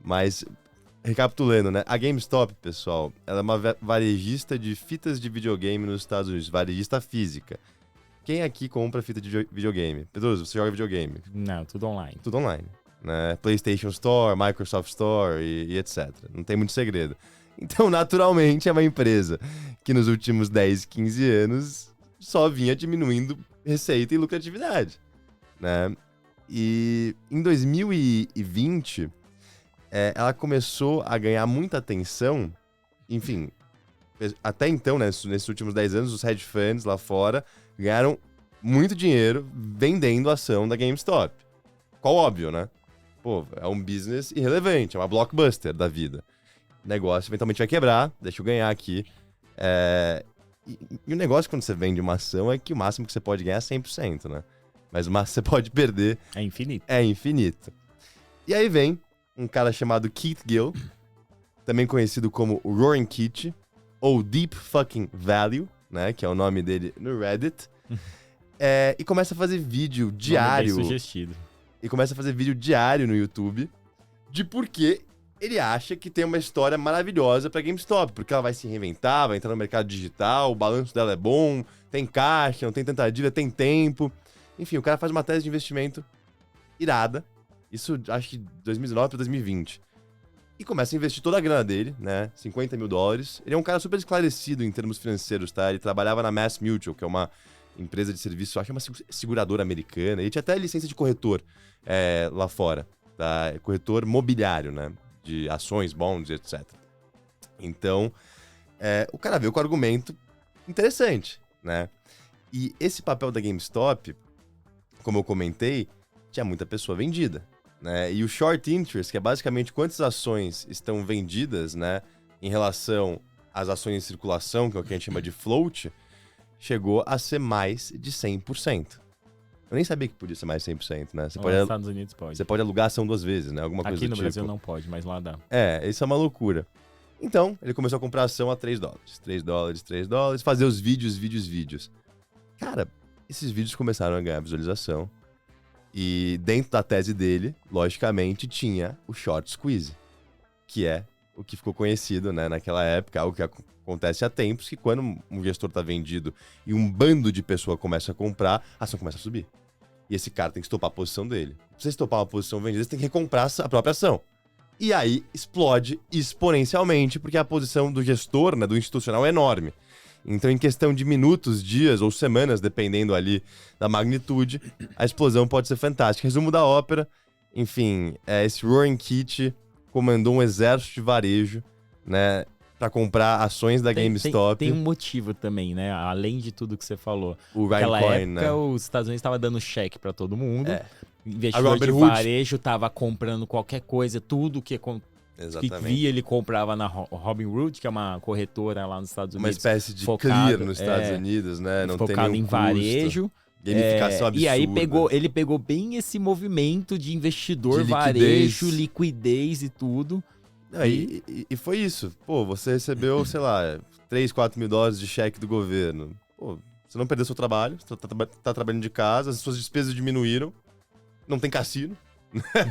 S1: Mas, recapitulando, né? A GameStop, pessoal, ela é uma varejista de fitas de videogame nos Estados Unidos. Varejista física. Quem aqui compra fita de videogame? Pedroso, você joga videogame?
S2: Não, tudo online.
S1: Tudo online. Né? PlayStation Store, Microsoft Store e etc. Não tem muito segredo. Então, naturalmente, é uma empresa que nos últimos 10, 15 anos só vinha diminuindo receita e lucratividade, né? E em 2020, ela começou a ganhar muita atenção. Enfim, até então, né, nesses últimos 10 anos, os hedge funds lá fora ganharam muito dinheiro vendendo a ação da GameStop. Qual óbvio, né? Pô, é um business irrelevante, é uma blockbuster da vida. O negócio eventualmente vai quebrar, deixa eu ganhar aqui. E o negócio quando você vende uma ação é que o máximo que você pode ganhar é 100%, né? Mas o máximo que você pode perder...
S2: É infinito.
S1: É infinito. E aí vem um cara chamado Keith Gill, também conhecido como Roaring Kitty, ou Deep Fucking Value, né? Que é o nome dele no Reddit. E começa a fazer vídeo diário.
S2: Nome bem sugestivo.
S1: E começa a fazer vídeo diário no YouTube de por que ele acha que tem uma história maravilhosa pra GameStop, porque ela vai se reinventar, vai entrar no mercado digital, o balanço dela é bom, tem caixa, não tem tanta dívida, tem tempo. Enfim, o cara faz uma tese de investimento irada, isso acho que 2019 para 2020. E começa a investir toda a grana dele, né, $50 mil. Ele é um cara super esclarecido em termos financeiros, tá? Ele trabalhava na Mass Mutual, que é uma empresa de serviço, acho que é uma seguradora americana, ele tinha até licença de corretor lá fora, tá? Corretor mobiliário, né? De ações, bonds, etc. Então, o cara veio com um argumento interessante, né? E esse papel da GameStop, como eu comentei, tinha muita pessoa vendida, né? E o short interest, que é basicamente quantas ações estão vendidas, né? Em relação às ações em circulação, que é o que a gente chama de float, chegou a ser mais de 100%. Eu nem sabia que podia ser mais de 100%, né?
S2: Nos Estados Unidos pode.
S1: Você pode alugar a ação 2 vezes, né? Alguma coisa
S2: Aqui
S1: do
S2: no
S1: tipo.
S2: Brasil não pode, mas lá dá.
S1: Isso é uma loucura. Então, ele começou a comprar ação a $3. $3, fazer os vídeos. Cara, esses vídeos começaram a ganhar visualização. E dentro da tese dele, logicamente, tinha o short squeeze, que é o que ficou conhecido, né, naquela época, algo que acontece há tempos, que quando um gestor está vendido e um bando de pessoas começa a comprar, a ação começa a subir. E esse cara tem que estopar a posição dele. Pra você estopar uma posição vendida, você tem que recomprar a própria ação. E aí explode exponencialmente, porque a posição do gestor, né, do institucional, é enorme. Então, em questão de minutos, dias ou semanas, dependendo ali da magnitude, a explosão pode ser fantástica. Resumo da ópera, enfim, esse Warren Keaty comandou um exército de varejo, né, para comprar ações da GameStop.
S2: Tem um motivo também, né? Além de tudo que você falou.
S1: O
S2: Naquela
S1: Ryan Coyne,
S2: época,
S1: né?
S2: Os Estados Unidos estavam dando cheque para todo mundo.
S1: A
S2: Investidor de
S1: Robinhood.
S2: varejo tava comprando qualquer coisa, tudo que via ele comprava na Robinhood, que é uma corretora lá nos Estados Unidos.
S1: Uma espécie de
S2: focado,
S1: clear nos Estados Unidos, né? Não tem
S2: focado
S1: nenhum
S2: em varejo.
S1: Gamificação absurda.
S2: E aí ele pegou bem esse movimento de investidor,
S1: De
S2: varejo, liquidez e tudo.
S1: Não, e foi isso. Pô, você recebeu, sei lá, 3, 4 mil dólares de cheque do governo. Pô, você não perdeu seu trabalho, você tá trabalhando de casa, as suas despesas diminuíram, não tem cassino,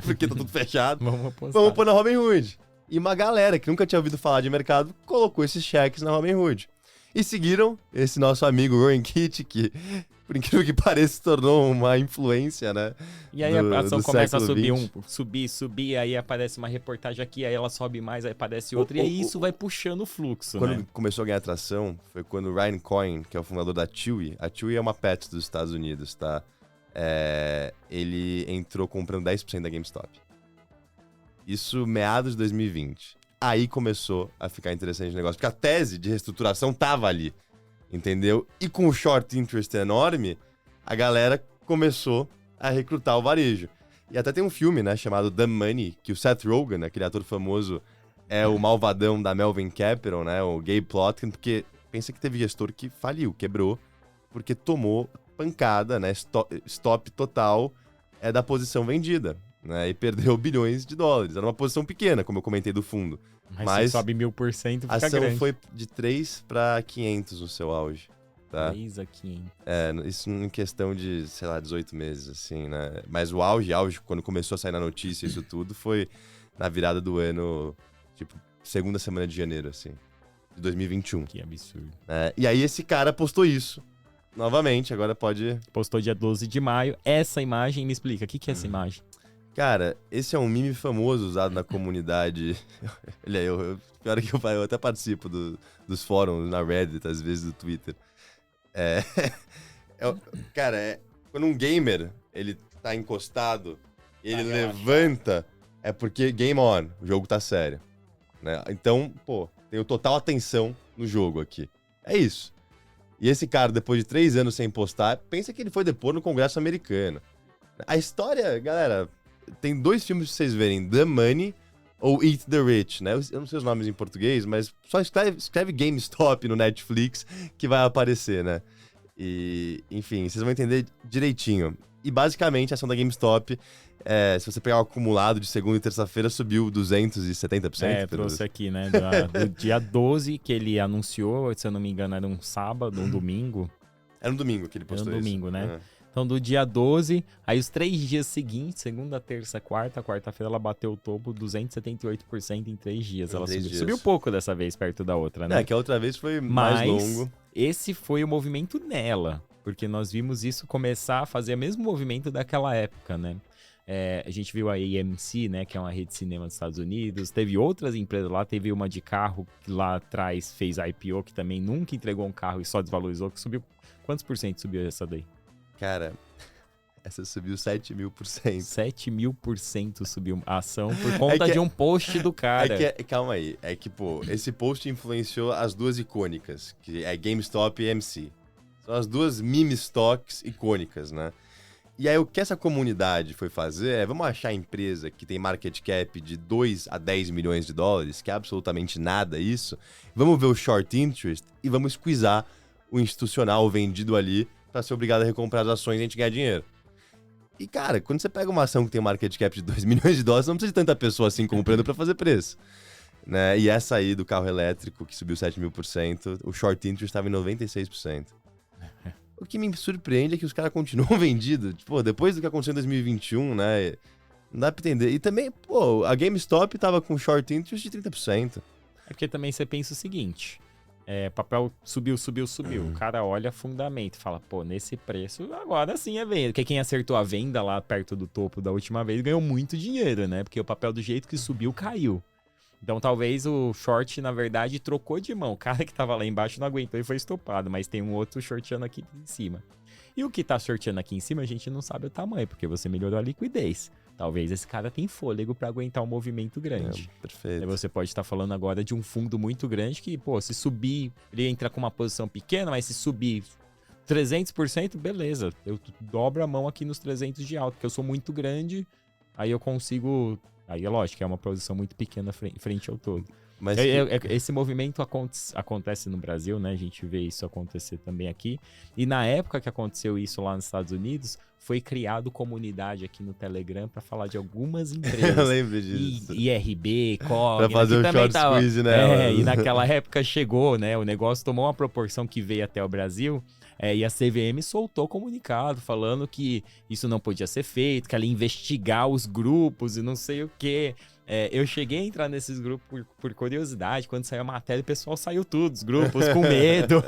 S1: porque tá tudo fechado. Vamos pôr na Robinhood. E uma galera que nunca tinha ouvido falar de mercado colocou esses cheques na Robinhood. E seguiram esse nosso amigo Warren Keaty, que, por incrível que pareça, se tornou uma influência, né?
S2: E aí a ação começa a
S1: subir,
S2: subir, aí aparece uma reportagem aqui, aí ela sobe mais, aí aparece outra, e aí isso vai puxando o fluxo,
S1: Quando
S2: né?
S1: começou a ganhar atração, foi quando o Ryan Coyne, que é o fundador da Chewy, a Chewy é uma pet dos Estados Unidos, tá? Ele entrou comprando 10% da GameStop. Isso meados de 2020. Aí começou a ficar interessante o negócio, porque a tese de reestruturação tava ali, entendeu? E com o short interest enorme, a galera começou a recrutar o varejo. E até tem um filme, né, chamado The Money, que o Seth Rogen, aquele ator famoso, é o malvadão da Melvin Capital, né, o Gabe Plotkin, porque pensa que teve gestor que faliu, quebrou, porque tomou pancada, né, stop total da posição vendida. Né, e perdeu bilhões de dólares. Era uma posição pequena, como eu comentei do fundo.
S2: Mas se sobe 1000%, fica
S1: a ação
S2: grande.
S1: foi de 3 para 500 no seu auge. Tá?
S2: 3 a 500.
S1: Isso em questão de, sei lá, 18 meses, assim, né? Mas o auge, quando começou a sair na notícia isso tudo, foi na virada do ano, tipo, segunda semana de janeiro, assim, de 2021.
S2: Que absurdo.
S1: E aí esse cara postou isso. Novamente, agora pode...
S2: Postou dia 12 de maio. Essa imagem, me explica, o que é essa imagem?
S1: Cara, esse é um meme famoso usado na comunidade. Pior que eu até participo dos fóruns na Reddit, às vezes do Twitter. Cara, quando um gamer, ele tá encostado, ele levanta, é porque game on, o jogo tá sério. Né? Então, pô, tenho total atenção no jogo aqui. É isso. E esse cara, depois de 3 anos sem postar, pensa que ele foi depor no Congresso americano. A história, galera... Tem 2 filmes pra vocês verem, The Money ou Eat the Rich, né? Eu não sei os nomes em português, mas só escreve GameStop no Netflix que vai aparecer, né? E, enfim, vocês vão entender direitinho. E, basicamente, a ação da GameStop, se você pegar o acumulado de segunda e terça-feira, subiu 270%.
S2: Trouxe aqui, né? Do dia 12 que ele anunciou, se eu não me engano, era um sábado, um domingo.
S1: Era um domingo que ele postou isso.
S2: Era um domingo, né? Então, do dia 12, aí os 3 dias seguintes, segunda, terça, quarta-feira, ela bateu o topo 278% em 3 dias. Ela subiu pouco dessa vez, perto da outra, né?
S1: Que a outra vez foi mais longo.
S2: Esse foi o movimento nela, porque nós vimos isso começar a fazer o mesmo movimento daquela época, né? A gente viu a AMC, né, que é uma rede de cinema dos Estados Unidos. Teve outras empresas lá, teve uma de carro que lá atrás fez IPO, que também nunca entregou um carro e só desvalorizou, que subiu... Quantos por cento subiu essa daí?
S1: Cara, essa subiu 7.000%.
S2: 7.000% subiu a ação por conta de um post do cara.
S1: Calma aí. Pô, esse post influenciou as 2 icônicas, que é GameStop e AMC. São as 2 meme stocks icônicas, né? E aí o que essa comunidade foi fazer vamos achar a empresa que tem market cap de 2 a 10 milhões de dólares, que é absolutamente nada isso. Vamos ver o short interest e vamos squeezar o institucional vendido ali para ser obrigado a recomprar as ações e a gente ganhar dinheiro. E, cara, quando você pega uma ação que tem um market cap de 2 milhões de dólares, não precisa de tanta pessoa assim comprando para fazer preço. Né? E essa aí do carro elétrico, que subiu 7.000%, o short interest estava em 96%. O que me surpreende é que os caras continuam vendidos. Tipo, depois do que aconteceu em 2021, né? Não dá pra entender. E também, pô, a GameStop tava com short interest de 30%.
S2: É porque também você pensa o seguinte... papel subiu. O cara olha fundamento, fala, pô, nesse preço, agora sim é venda. Porque quem acertou a venda lá perto do topo da última vez ganhou muito dinheiro, né? Porque o papel do jeito que subiu, caiu. Então talvez o short, na verdade, trocou de mão. O cara que tava lá embaixo não aguentou e foi estopado, mas tem um outro shorteando aqui em cima. E o que tá shorteando aqui em cima, a gente não sabe o tamanho, porque você melhorou a liquidez. Talvez esse cara tenha fôlego para aguentar um movimento grande.
S1: Perfeito.
S2: Aí você pode estar falando agora de um fundo muito grande que, pô, se subir, ele entra com uma posição pequena, mas se subir 300%, beleza. Eu dobro a mão aqui nos 300 de alta, porque eu sou muito grande, aí eu consigo... Aí é lógico, é uma posição muito pequena frente ao todo.
S1: Mas
S2: Esse movimento acontece no Brasil, né? A gente vê isso acontecer também aqui. E na época que aconteceu isso lá nos Estados Unidos, foi criado comunidade aqui no Telegram para falar de algumas empresas.
S1: Eu lembro disso.
S2: IRB, Cogna,
S1: pra fazer o short squeeze nela.
S2: E naquela época chegou, né? O negócio tomou uma proporção que veio até o Brasil. E a CVM soltou comunicado falando que isso não podia ser feito, que ela ia investigar os grupos e não sei o quê. Eu cheguei a entrar nesses grupos por curiosidade. Quando saiu a matéria, o pessoal saiu tudo, os grupos, com medo.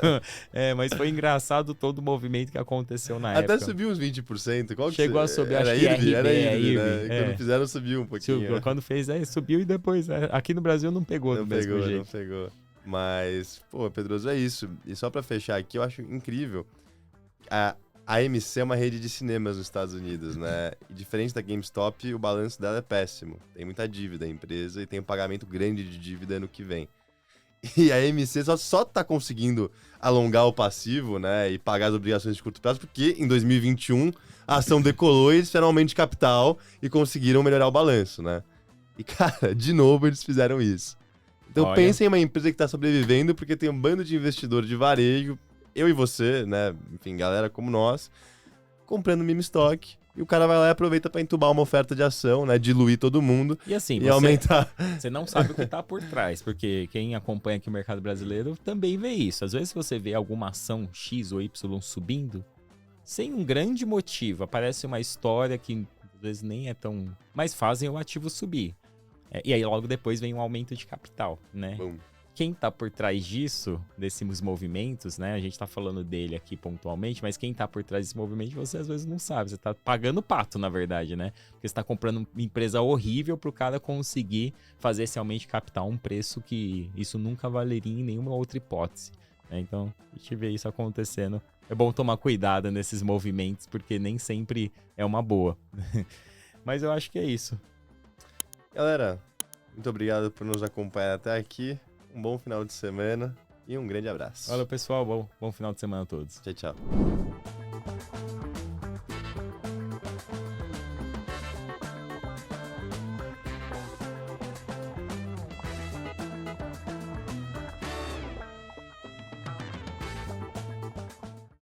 S2: Mas foi engraçado todo o movimento que aconteceu na época.
S1: Até subiu uns 20%. Qual que
S2: chegou a subir, acho
S1: que
S2: IRB,
S1: era IRB, né?
S2: IRB.
S1: Quando fizeram, subiu um pouquinho.
S2: Subiu. Quando fez, subiu e depois. Aqui no Brasil não pegou do mesmo jeito.
S1: Não pegou. Mas, pô, Pedroso, é isso. E só pra fechar aqui, eu acho incrível. A AMC é uma rede de cinemas nos Estados Unidos, né? E diferente da GameStop, o balanço dela é péssimo. Tem muita dívida a empresa e tem um pagamento grande de dívida ano que vem. E a AMC só tá conseguindo alongar o passivo, né? E pagar as obrigações de curto prazo, porque em 2021 a ação decolou e eles fizeram um aumento de capital e conseguiram melhorar o balanço, né? E, cara, de novo eles fizeram isso. Então pensem em uma empresa que tá sobrevivendo porque tem um bando de investidor de varejo, eu e você, né? Enfim, galera como nós, comprando meme stock. E o cara vai lá e aproveita para entubar uma oferta de ação, né? Diluir todo mundo
S2: e assim,
S1: aumentar.
S2: Você não sabe o que tá por trás, porque quem acompanha aqui o mercado brasileiro também vê isso. Às vezes você vê alguma ação X ou Y subindo, sem um grande motivo. Aparece uma história que às vezes nem é tão... Mas fazem o ativo subir. E aí logo depois vem um aumento de capital, né?
S1: Bom.
S2: Quem tá por trás disso, desses movimentos, né? A gente tá falando dele aqui pontualmente, mas quem tá por trás desse movimento, você às vezes não sabe. Você tá pagando pato, na verdade, né? Porque você tá comprando uma empresa horrível pro cara conseguir fazer esse aumento de capital a um preço que isso nunca valeria em nenhuma outra hipótese. Né? Então, a gente vê isso acontecendo. É bom tomar cuidado nesses movimentos, porque nem sempre é uma boa. Mas eu acho que é isso.
S1: Galera, muito obrigado por nos acompanhar até aqui. Um bom final de semana e um grande abraço.
S2: Valeu, pessoal. Bom final de semana a todos.
S1: Tchau, tchau.